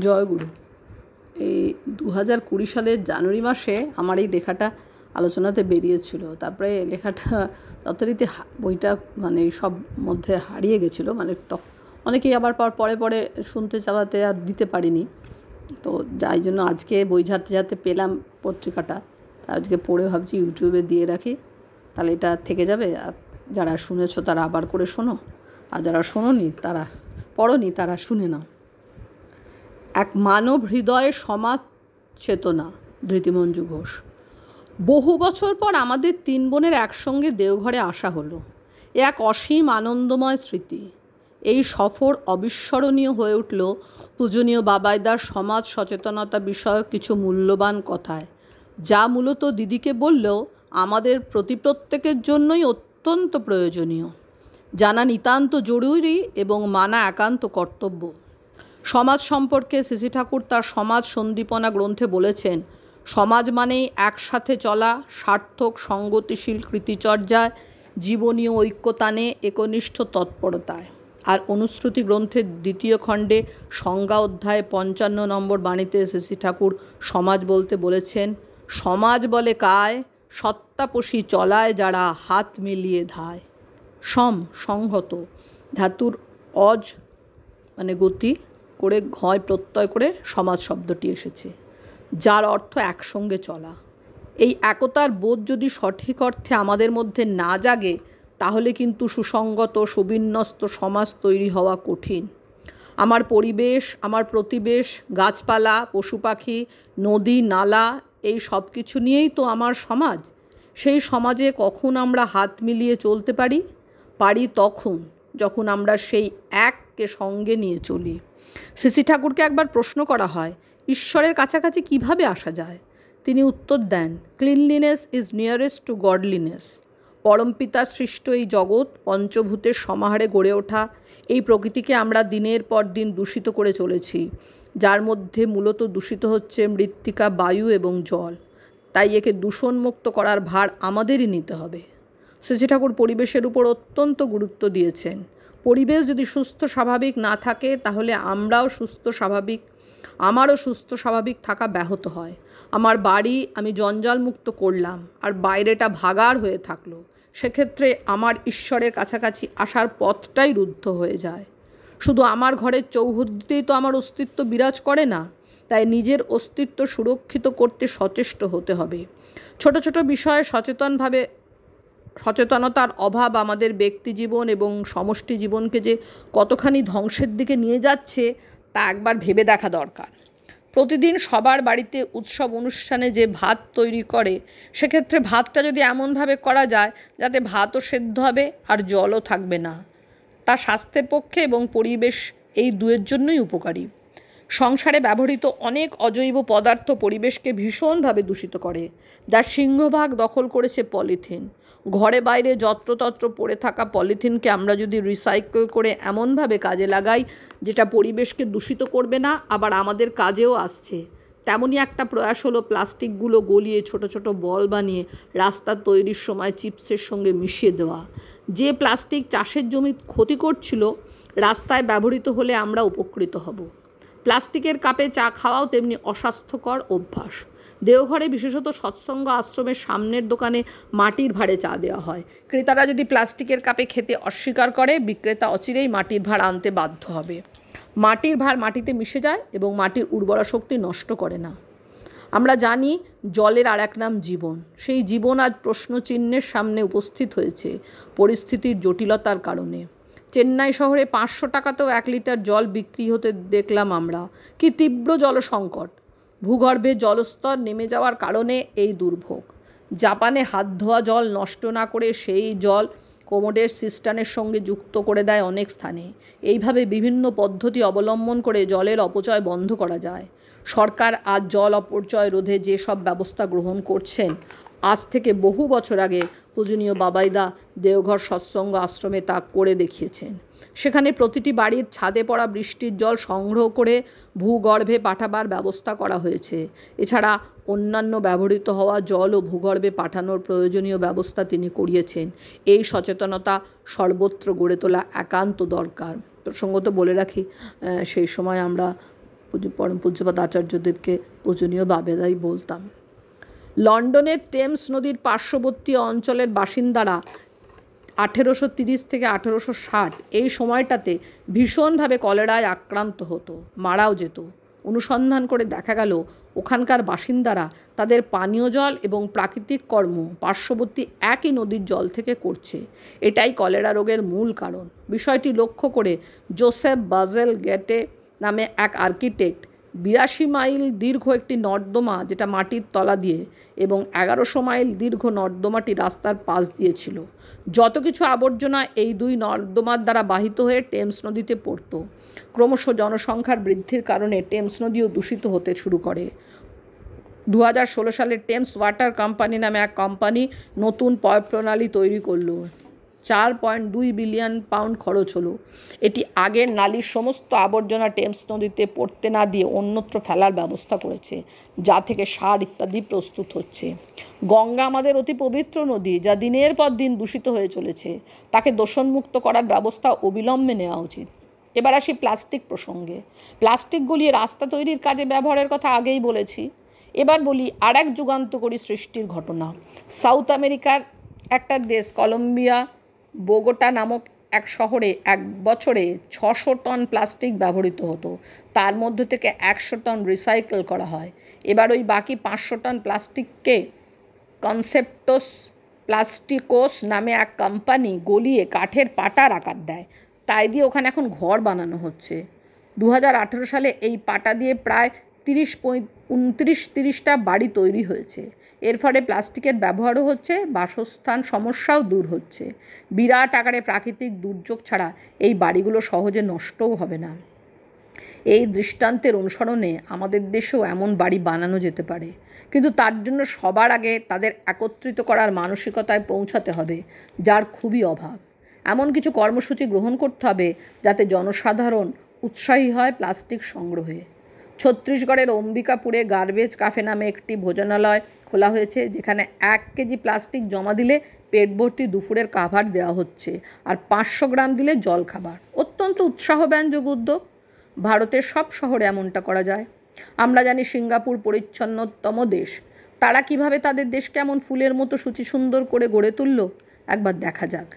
জয়গুরু। এই 2020 সালের জানুয়ারি মাসে আমার এই লেখাটা আলোচনাতে বেরিয়েছিল। তারপরে লেখাটা যথারীতি বইটা মানে সব মধ্যে হারিয়ে গেছিলো, মানে অনেকেই আবার পরে পরে শুনতে চাওয়াতে আর দিতে পারিনি। তো যাই জন্য আজকে বই ঝাড়তে ঝাড়তে পেলাম পত্রিকাটা, তা আজকে পড়ে ভাবছি ইউটিউবে দিয়ে রাখি, তাহলে এটা থেকে যাবে। যারা শুনেছো তারা আবার করে শোনো, আর যারা শোনোনি তারা পড়োনি তারা শুনে নাও। এক মানব হৃদয়ে সমাজ চেতনা, ধৃতিমঞ্জু ঘোষ। বহু বছর পর আমাদের 3 বোনের একসঙ্গে দেওঘরে আসা হলো। এ এক অসীম আনন্দময় স্মৃতি। এই সফর অবিস্মরণীয় হয়ে উঠল পূজনীয় বাবাইদার সমাজ সচেতনতা বিষয়ক কিছু মূল্যবান কথায়, যা মূলত দিদিকে বললেও আমাদের প্রত্যেকের জন্যই অত্যন্ত প্রয়োজনীয়, জানা নিতান্ত জরুরি এবং মানা একান্ত কর্তব্য। সমাজ সম্পর্কে শ্রী ঠাকুর তার সমাজ সন্দীপনা গ্রন্থে বলেছেন, সমাজ মানেই একসাথে চলা, সার্থক সঙ্গতিশীল কৃতিচর্যায়, জীবনীয় ঐক্যতানে, একনিষ্ঠ তৎপরতায়। আর অনুশ্রুতি গ্রন্থের 2য় খণ্ডে সংজ্ঞা অধ্যায়ে 55 নম্বর বাণীতে শ্রী ঠাকুর সমাজ বলতে বলেছেন, সমাজ বলে কায়, সত্তাপসী চলায় যারা হাত মিলিয়ে ধায়। সংহত ধাতুর অজ মানে গতি করে ঘয় প্রত্যয় করে সমাজ শব্দটি এসেছে, যার অর্থ একসঙ্গে চলা। এই একতার বোধ যদি সঠিক অর্থে আমাদের মধ্যে না জাগে, তাহলে কিন্তু সুসংগত সুবিন্যস্ত সমাজ তৈরি হওয়া কঠিন। আমার পরিবেশ, আমার প্রতিবেশ, গাছপালা, পশু পাখি, নদী নালা, এই সব কিছু নিয়েই তো আমার সমাজ। সেই সমাজে কখন আমরা হাত মিলিয়ে চলতে পারি তখন যখন আমরা সেই এককে সঙ্গে নিয়ে চলি। শ্রী ঠাকুরকে একবার প্রশ্ন করা হয়, ঈশ্বরের কাছাকাছি কিভাবে আসা যায়? তিনি উত্তর দেন, cleanliness is nearest to godliness. পরমপিতার সৃষ্ট এই জগৎ পঞ্চভূতের সমাহারে গড়ে ওঠা এই প্রকৃতিকে আমরা দিনের পর দিন দূষিত করে চলেছি, যার মধ্যে মূলত দূষিত হচ্ছে মৃত্তিকা, বায়ু এবং জল। তাই একে দূষণমুক্ত করার ভার আমাদেরই নিতে হবে। শ্রী ঠাকুর পরিবেশের উপর অত্যন্ত গুরুত্ব দিয়েছেন। পরিবেশ যদি সুস্থ স্বাভাবিক না থাকে, তাহলে আমারও সুস্থ স্বাভাবিক থাকা ব্যাহত হয়। আমার বাড়ি আমি জঞ্জালমুক্ত করলাম, আর বাইরেটা ভাগাড় হয়ে থাকলো, সেক্ষেত্রে আমার ঈশ্বরের কাছাকাছি আসার পথটাই রুদ্ধ হয়ে যায়। শুধু আমার ঘরের চৌহদ্দিতেই তো আমার অস্তিত্ব বিরাজ করে না, তাই নিজের অস্তিত্ব সুরক্ষিত করতে সচেষ্ট হতে হবে। ছোট ছোট বিষয়ে সচেতনতার অভাব আমাদের ব্যক্তি জীবন এবং সমষ্টি জীবনকে যে কতখানি ধ্বংসের দিকে নিয়ে যাচ্ছে তা একবার ভেবে দেখা দরকার। প্রতিদিন সবার বাড়িতে উৎসব অনুষ্ঠানে যে ভাত তৈরি করে, সেক্ষেত্রে ভাতটা যদি এমনভাবে করা যায় যাতে ভাতও সেদ্ধ হবে আর জলও থাকবে না, তা স্বাস্থ্যের পক্ষে এবং পরিবেশ এই দুয়ের জন্যই উপকারী। সংসারে ব্যবহৃত অনেক অজৈব পদার্থ পরিবেশকে ভীষণভাবে দূষিত করে, যার সিংহভাগ দখল করেছে পলিথিন। ঘরে বাইরে যত্রতত্র পড়ে থাকা পলিথিনকে আমরা যদি রিসাইকেল করে এমনভাবে কাজে লাগাই যেটা পরিবেশকে দূষিত করবে না, আবার আমাদের কাজেও আসছে, তেমনই একটা প্রয়াস হলো প্লাস্টিকগুলো গলিয়ে ছোট ছোট বল বানিয়ে রাস্তা তৈরির সময় চিপসের সঙ্গে মিশিয়ে দেওয়া। যে প্লাস্টিক চাষের জমি ক্ষতি করছিল, রাস্তায় ব্যবহৃত হলে আমরা উপকৃত হব। প্লাস্টিকের কাপে চা খাওয়াও তেমনি অস্বাস্থ্যকর অভ্যাস। দেওঘরে বিশেষত সৎসঙ্গ আশ্রমের সামনের দোকানে মাটির ভাঁড়ে চা দেওয়া হয়। ক্রেতারা যদি প্লাস্টিকের কাপে খেতে অস্বীকার করে, বিক্রেতা অচিরেই মাটির ভাঁড় আনতে বাধ্য হবে। মাটির ভাঁড় মাটিতে মিশে যায় এবং মাটির উর্বরা শক্তি নষ্ট করে না। আমরা জানি জলের আর এক নাম জীবন। সেই জীবন আজ প্রশ্নচিহ্নের সামনে উপস্থিত হয়েছে পরিস্থিতির জটিলতার কারণে। চেন্নাই শহরে 500 টাকাতেও 1 লিটার জল বিক্রি হতে দেখলাম আমরা। কি তীব্র জলসংকট! ভূগর্ভে জলস্তর নেমে যাওয়ার কারণে এই দুর্ভোগ। জাপানে হাত ধোয়া জল নষ্ট না করে সেই জল কোমোডের সিস্টানের সঙ্গে যুক্ত করে দেয় অনেক স্থানে। এইভাবে বিভিন্ন পদ্ধতি অবলম্বন করে জলের অপচয় বন্ধ করা যায়। সরকার আজ জল অপচয় রোধে যে সব ব্যবস্থা গ্রহণ করছেন, আজ থেকে বহু বছর আগে পূজনীয় বাবাইদা দেওঘর সৎসঙ্গ আশ্রমে তা করে দেখিয়েছেন। সেখানে প্রতিটি বাড়ির ছাদে পড়া বৃষ্টির জল সংগ্রহ করে ভূগর্ভে পাঠাবার ব্যবস্থা করা হয়েছে। এছাড়া অন্যান্য ব্যবহৃত হওয়া জলও ভূগর্ভে পাঠানোর প্রয়োজনীয় ব্যবস্থা তিনি করিয়েছেন। এই সচেতনতা সর্বত্র গড়ে তোলা একান্ত দরকার। প্রসঙ্গত বলে রাখি, সেই সময় আমরা পরম পূজ্যপাদ আচার্যদেবকে পূজনীয় বাবেদাই বলতাম। লন্ডনের টেমস নদীর পার্শ্ববর্তী অঞ্চলের বাসিন্দারা 1830 থেকে 1860 এই সময়টাতে ভীষণভাবে কলেরায় আক্রান্ত হতো, মারাও যেত। অনুসন্ধান করে দেখা গেল ওখানকার বাসিন্দারা তাদের পানীয় জল এবং প্রাকৃতিক কর্ম পার্শ্ববর্তী একই নদীর জল থেকে করছে। এটাই কলেরা রোগের মূল কারণ। বিষয়টি লক্ষ্য করে জোসেফ বাজেল গেটে নামে এক আর্কিটেক্ট 82 মাইল দীর্ঘ একটি নর্দমা, যেটা মাটির তলা দিয়ে, এবং 1100 মাইল দীর্ঘ নর্দমাটি রাস্তার পাশ দিয়েছিল। যত কিছু আবর্জনা এই দুই নর্দমার দ্বারা বাহিত হয়ে টেমস নদীতে পড়ত। ক্রমশ জনসংখ্যার বৃদ্ধির কারণে টেমস নদীও দূষিত হতে শুরু করে। 2016 সালে টেমস ওয়াটার কোম্পানি নামে এক কোম্পানি নতুন প্রণালী তৈরি করলো। 4.2 বিলিয়ন পাউন্ড খরচ হলো। এটি আগের নালীর সমস্ত আবর্জনা টেমস নদীতে পড়তে না দিয়ে অন্যত্র ফেলার ব্যবস্থা করেছে, যা থেকে সার ইত্যাদি প্রস্তুত হচ্ছে। গঙ্গা আমাদের অতি পবিত্র নদী, যা দিনের পর দিন দূষিত হয়ে চলেছে। তাকে দূষণমুক্ত করার ব্যবস্থা অবিলম্বে নেওয়া উচিত। এবার আসি প্লাস্টিক প্রসঙ্গে। প্লাস্টিক গলিয়ে রাস্তা তৈরির কাজে ব্যবহারের কথা আগেই বলেছি। এবার বলি আর এক যুগান্তকারী সৃষ্টির ঘটনা। সাউথ আমেরিকার একটা দেশ কলম্বিয়া বোগোটা নামক এক শহরে এক বছরে 600 টন প্লাস্টিক ব্যবহৃত হতো। তার মধ্য থেকে 100 টন রিসাইকেল করা হয়। এবার ওই বাকি 500 টন প্লাস্টিককে কনসেপ্টোস প্লাস্টিকোস নামে এক কোম্পানি গলিয়ে কাঠের পাটার আকার দেয়। তাই দিয়ে ওখানে এখন ঘর বানানো হচ্ছে। 2018 সালে এই পাটা দিয়ে প্রায় 29-30টা বাড়ি তৈরি হয়েছে। এর ফলে প্লাস্টিকের ব্যবহারও হচ্ছে, বাসস্থান সমস্যাও দূর হচ্ছে। বিরাট আকারে প্রাকৃতিক দুর্যোগ ছাড়া এই বাড়িগুলো সহজে নষ্টও হবে না। এই দৃষ্টান্তের অনুসরণে আমাদের দেশেও এমন বাড়ি বানানো যেতে পারে, কিন্তু তার জন্য সবার আগে তাদের একত্রিত করার মানসিকতায় পৌঁছাতে হবে, যার খুবই অভাব। এমন কিছু কর্মসূচি গ্রহণ করতে হবে যাতে জনসাধারণ উৎসাহী হয় প্লাস্টিক সংগ্রহে। ছত্তিশগড়ের অম্বিকাপুরে গার্বেজ কাফে নামে একটি ভোজনালয় খোলা হয়েছে, যেখানে 1 কেজি প্লাস্টিক জমা দিলে পেট ভর্তি দুপুরের খাবার দেওয়া হচ্ছে, আর 500 গ্রাম দিলে জল খাবার। অত্যন্ত উৎসাহব্যঞ্জক উদ্যোগ। ভারতের সব শহরে এমনটা করা যায়। আমরা জানি সিঙ্গাপুর পরিচ্ছন্নতম দেশ। তারা কিভাবে তাদের দেশকে এমন ফুলের মতো সুচিসুন্দর করে গড়ে তুলল, একবার দেখা যাক।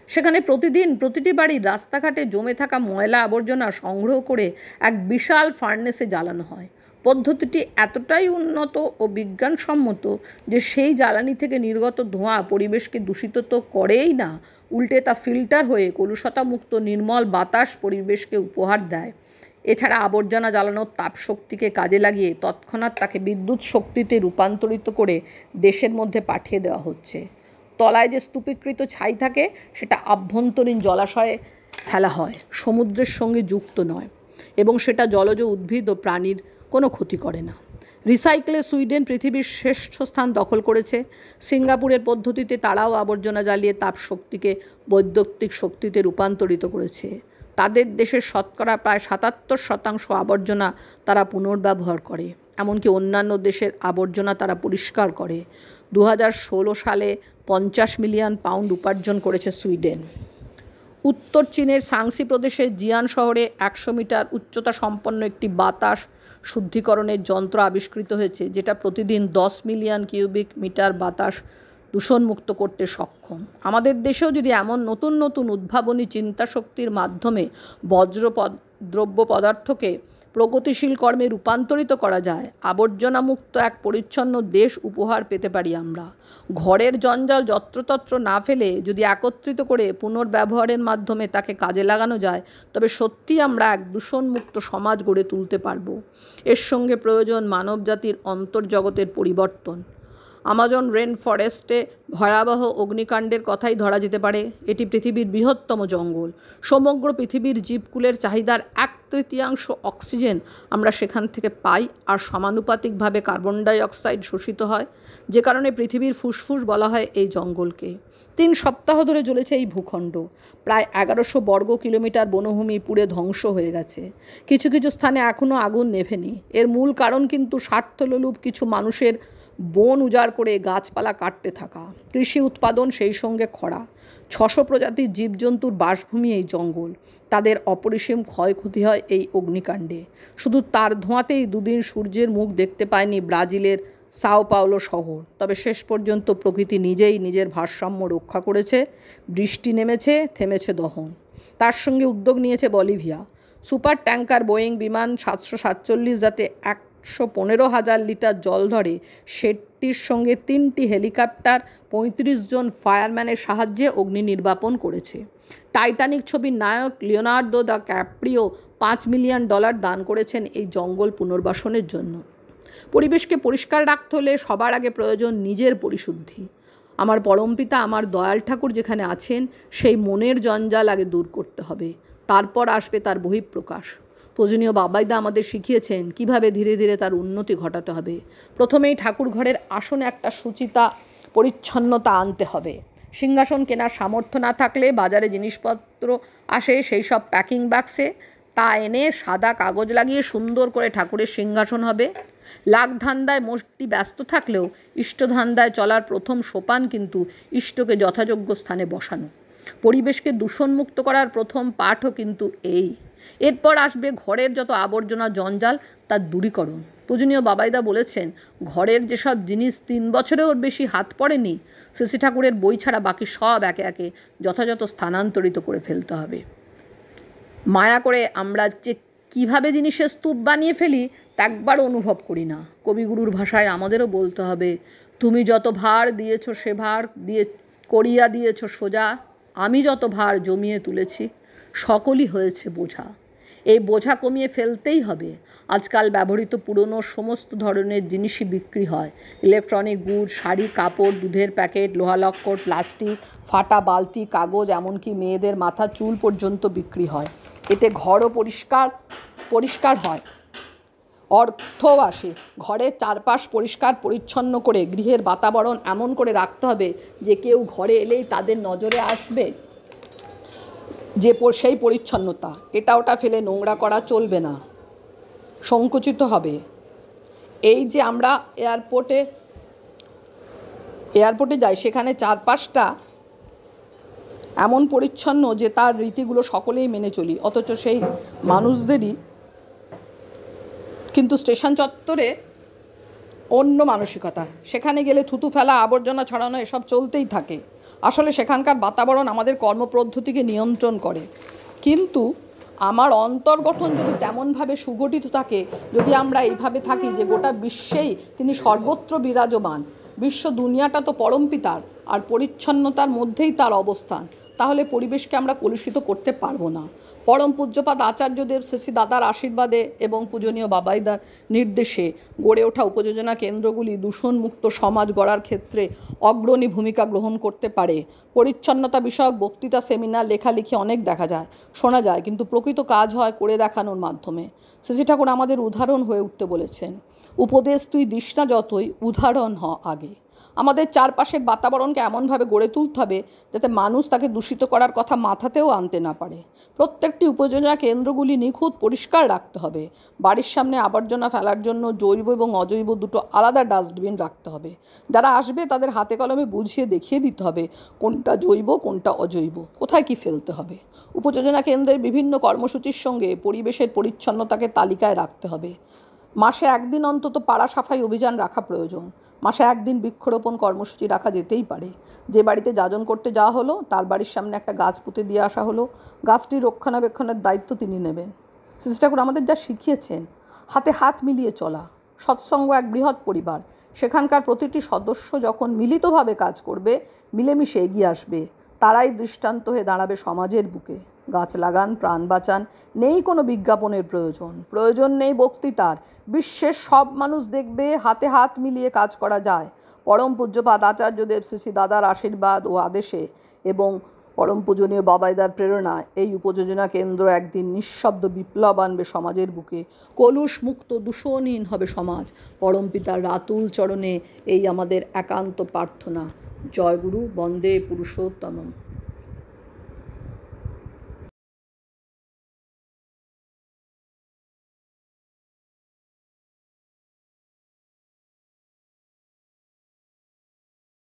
সেখানে প্রতিদিন প্রতিটি বাড়ির রাস্তাঘাটে জমে থাকা ময়লা আবর্জনা সংগ্রহ করে এক বিশাল ফার্নেসে জ্বালানো হয়। পদ্ধতিটি এতটাই উন্নত ও বিজ্ঞানসম্মত যে সেই জ্বালানি থেকে নির্গত ধোঁয়া পরিবেশকে দূষিত তো করেই না, উল্টে তা ফিল্টার হয়ে কলুষতামুক্ত নির্মল বাতাস পরিবেশকে উপহার দেয়। এছাড়া আবর্জনা জ্বালানোর তাপশক্তিকে কাজে লাগিয়ে তৎক্ষণাৎ তাকে বিদ্যুৎ শক্তিতে রূপান্তরিত করে দেশের মধ্যে পাঠিয়ে দেওয়া হচ্ছে। তলায় যে স্তূপীকৃত ছাই থাকে সেটা আভ্যন্তরীণ জলাশয়ে ফেলা হয়, সমুদ্রের সঙ্গে যুক্ত নয়, এবং সেটা জলজ উদ্ভিদ ও প্রাণীর কোনো ক্ষতি করে না। রিসাইকেলে সুইডেন পৃথিবীর শ্রেষ্ঠ স্থান দখল করেছে। সিঙ্গাপুরের পদ্ধতিতে তারাও আবর্জনা জ্বালিয়ে তাপশক্তিকে বৈদ্যুতিক শক্তিতে রূপান্তরিত করেছে। তাদের দেশের শতকরা প্রায় 77% আবর্জনা তারা পুনর্ব্যবহার করে, এমনকি অন্যান্য দেশের আবর্জনা তারা পরিষ্কার করে। 2016 সালে 50 মিলিয়ন পাউন্ড উপার্জন করেছে সুইডেন। উত্তর চীনের সাংসি প্রদেশের জিয়ান শহরে 100 মিটার উচ্চতা সম্পন্ন একটি বাতাস শুদ্ধিকরণের যন্ত্র আবিষ্কৃত হয়েছে, যেটা প্রতিদিন 10 মিলিয়ন কিউবিক মিটার বাতাস দূষণমুক্ত করতে সক্ষম। আমাদের দেশেও যদি এমন নতুন নতুন উদ্ভাবনী চিন্তাশক্তির মাধ্যমে দ্রব্য পদার্থকে প্রগতিশীল কর্মে রূপান্তরিত করা যায়, আবর্জনামুক্ত এক পরিচ্ছন্ন দেশ উপহার পেতে পারি আমরা। ঘরের জঞ্জাল যত্রতত্র না ফেলে যদি একত্রিত করে পুনর্ব্যবহারের মাধ্যমে তাকে কাজে লাগানো যায়, তবে সত্যিই আমরা এক দূষণমুক্ত সমাজ গড়ে তুলতে পারব। এর সঙ্গে প্রয়োজন মানবজাতির অন্তর্জগতের পরিবর্তন। আমাজন রেন ফরেস্টে ভয়াবহ অগ্নিকাণ্ডের কথাই ধরা যেতে পারে। এটি পৃথিবীর বৃহত্তম জঙ্গল। সমগ্র পৃথিবীর জীবকুলের চাহিদার 1/3 অক্সিজেন আমরা সেখান থেকে পাই, আর সমানুপাতিকভাবে কার্বন ডাই অক্সাইড শোষিত হয়, যে কারণে পৃথিবীর ফুসফুস বলা হয় এই জঙ্গলকে। 3 সপ্তাহ ধরে জ্বলেছে এই ভূখণ্ড। প্রায় 1100 বর্গ কিলোমিটার বনভূমি পুড়ে ধ্বংস হয়ে গেছে। কিছু কিছু স্থানে এখনও আগুন নেভেনি। এর মূল কারণ কিন্তু স্বার্থলোলুপ কিছু মানুষের বন উজাড় করে গাছপালা কাটতে থাকা, কৃষি উৎপাদন, সেই সঙ্গে খরা। 600 প্রজাতির জীবজন্তুর বাসভূমি এই জঙ্গল। তাদের অপরিসীম ক্ষয়ক্ষতি হয় এই অগ্নিকাণ্ডে। শুধু তার ধোঁয়াতেই দুদিন সূর্যের মুখ দেখতে পায়নি ব্রাজিলের সাও পাওলো শহর। তবে শেষ পর্যন্ত প্রকৃতি নিজেই নিজের ভারসাম্য রক্ষা করেছে। বৃষ্টি নেমেছে, থেমেছে দহন। তার সঙ্গে উদ্যোগ নিয়েছে বলিভিয়া। সুপার ট্যাঙ্কার বোয়িং বিমান 747 যাতে 115,000 লিটার জল ধরে, সেটির সঙ্গে 3টি হেলিকপ্টার 35 জন ফায়ারম্যানের সাহায্যে অগ্নি নির্বাপন করেছে। টাইটানিক ছবির নায়ক লিওনার্দো দ্য ক্যাপ্রিও $5 মিলিয়ন দান করেছেন এই জঙ্গল পুনর্বাসনের জন্য। পরিবেশকে পরিষ্কার রাখতে হলে সবার আগে প্রয়োজন নিজের পরিশুদ্ধি। আমার পরমপিতা আমার দয়াল ঠাকুর যেখানে আছেন, সেই মনের জঞ্জাল আগে দূর করতে হবে, তারপর আসবে তার বহিঃপ্রকাশ। পূজনীয় বাবাইদা আমাদের শিখিয়েছেন কিভাবে ধীরে ধীরে তার উন্নতি ঘটাতে হবে। প্রথমেই ঠাকুর ঘরের আসনে একটা সুচিতা পরিচ্ছন্নতা আনতে হবে। সিংহাসন কেনার সামর্থ্য না থাকলে বাজারে জিনিসপত্র আসে সেই সব প্যাকিং বাক্সে, তা এনে সাদা কাগজ লাগিয়ে সুন্দর করে ঠাকুরের সিংহাসন হবে। লাখ ধান্দায় মোষ্টি ব্যস্ত থাকলেও ইষ্টধান্দায় চলার প্রথম সোপান কিন্তু ইষ্টকে যথাযোগ্য স্থানে বসানো। পরিবেশকে দূষণমুক্ত করার প্রথম পাঠও কিন্তু এই। এরপর আসবে ঘরের যত আবর্জনা জঞ্জাল তার দূরীকরণ। পূজনীয় বাবাইদা বলেছেন, ঘরের যেসব জিনিস 3 বছরেও বেশি হাত পড়েনি, শ্রী ঠাকুরের বই ছাড়া বাকি সব একে একে যথাযথ স্থানান্তরিত করে ফেলতে হবে। মায়া করে আমরা যে কীভাবে জিনিসের স্তূপ বানিয়ে ফেলি তা একবার অনুভব করি না। কবিগুরুর ভাষায় আমাদেরও বলতে হবে, তুমি যত ভার দিয়েছ সে ভার দিয়ে করিয়া দিয়েছ সোজা, আমি যত ভার জমিয়ে তুলেছি সকলই হয়েছে বোঝা। এই বোঝা কমিয়ে ফেলতেই হবে। আজকাল ব্যবহৃত পুরনো সমস্ত ধরনের জিনিসই বিক্রি হয়। ইলেকট্রনিক গুড, শাড়ি, কাপড়, দুধের প্যাকেট, লোহা লক্কর, প্লাস্টিক, ফাটা বালতি, কাগজ, এমনকি মেয়েদের মাথা চুল পর্যন্ত বিক্রি হয়। এতে ঘরও পরিষ্কার হয়, অর্থও আসে। ঘরের চারপাশ পরিষ্কার পরিচ্ছন্ন করে গৃহের বাতাবরণ এমন করে রাখতে হবে যে কেউ ঘরে এলেই তাদের নজরে আসবে যে সেই পরিচ্ছন্নতা। এটা ওটা ফেলে নোংরা করা চলবে না, সংকুচিত হবে। এই যে আমরা এয়ারপোর্টে যাই, সেখানে চারপাশটা এমন পরিচ্ছন্ন যে তার রীতিগুলো সকলেই মেনে চলি, অথচ সেই মানুষদেরই কিন্তু স্টেশন চত্বরে অন্য মানসিকতা। সেখানে গেলে থুতু ফেলা, আবর্জনা ছড়ানো এসব চলতেই থাকে। আসলে সেখানকার বাতাবরণ আমাদের কর্মপদ্ধতিকে নিয়ন্ত্রণ করে। কিন্তু আমার অন্তর্গঠন যদি তেমনভাবে সুগঠিত থাকে, যদি আমরা এইভাবে থাকি যে গোটা বিশ্বেই তিনি সর্বত্র বিরাজমান, বিশ্ব দুনিয়াটা তো পরমপিতার, আর পরিচ্ছন্নতার মধ্যেই তার অবস্থান, তাহলে পরিবেশকে আমরা কলুষিত করতে পারবো না। পরম পূজ্যপাদ আচার্যদেব শ্রী দাদার আশীর্বাদে এবং পূজনীয় বাবাইদার নির্দেশে গড়ে ওঠা উপযোজনা কেন্দ্রগুলি দূষণমুক্ত সমাজ গড়ার ক্ষেত্রে অগ্রণী ভূমিকা গ্রহণ করতে পারে। পরিচ্ছন্নতা বিষয়ক বক্তৃতা, সেমিনার, লেখালেখি অনেক দেখা যায়, শোনা যায়, কিন্তু প্রকৃত কাজ হয় করে দেখানোর মাধ্যমে। শ্রী ঠাকুর আমাদের উদাহরণ হয়ে উঠতে বলেছেন। উপদেশ তুই দিস না যতই, উদাহরণ হ আগে। আমাদের চারপাশের বাতাবরণকে এমনভাবে গড়ে তুলতে হবে যাতে মানুষ তাকে দূষিত করার কথা মাথাতেও আনতে না পারে। প্রত্যেকটি উপযোজনা কেন্দ্রগুলি নিখুঁত পরিষ্কার রাখতে হবে। বাড়ির সামনে আবর্জনা ফেলার জন্য জৈব এবং অজৈব দুটো আলাদা ডাস্টবিন রাখতে হবে। যারা আসবে তাদের হাতে কলমে বুঝিয়ে দেখিয়ে দিতে হবে কোনটা জৈব কোনটা অজৈব, কোথায় কি ফেলতে হবে। উপযোজনা কেন্দ্রের বিভিন্ন কর্মসূচির সঙ্গে পরিবেশের পরিচ্ছন্নতাকে তালিকায় রাখতে হবে। মাসে একদিন অন্তত পাড়া সাফাই অভিযান রাখা প্রয়োজন। মাসে একদিন বৃক্ষরোপণ কর্মসূচি রাখা যেতেই পারে। যে বাড়িতে যাজন করতে যাওয়া হলো তার বাড়ির সামনে একটা গাছ পুঁতে দিয়ে আসা হলো, গাছটির রক্ষণাবেক্ষণের দায়িত্ব তিনি নেবেন। শ্রী ঠাকুর আমাদের যা শিখিয়েছেন, হাতে হাত মিলিয়ে চলা। সৎসঙ্গ এক বৃহৎ পরিবার, সেখানকার প্রতিটি সদস্য যখন মিলিতভাবে কাজ করবে, মিলেমিশে এগিয়ে আসবে, তারাই দৃষ্টান্ত হয়ে দাঁড়াবে সমাজের বুকে। গাছ লাগান, প্রাণ বাঁচান। নেই কোনো বিজ্ঞাপনের প্রয়োজন নেই বক্তৃতার। বিশ্বের সব মানুষ দেখবে হাতে হাত মিলিয়ে কাজ করা যায়। পরম পূজ্যপাদ আচার্যদেব শ্রী দাদার আশীর্বাদ ও আদেশে এবং পরম পূজনীয় বাবাইদার প্রেরণায় এই উপযোজনা কেন্দ্র একদিন নিঃশব্দ বিপ্লব আনবে সমাজের বুকে। কলুষ মুক্ত দূষণহীন হবে সমাজ। পরম পিতার রাতুল চরণে এই আমাদের একান্ত প্রার্থনা। জয় গুরু, বন্দে পুরুষোত্তমম।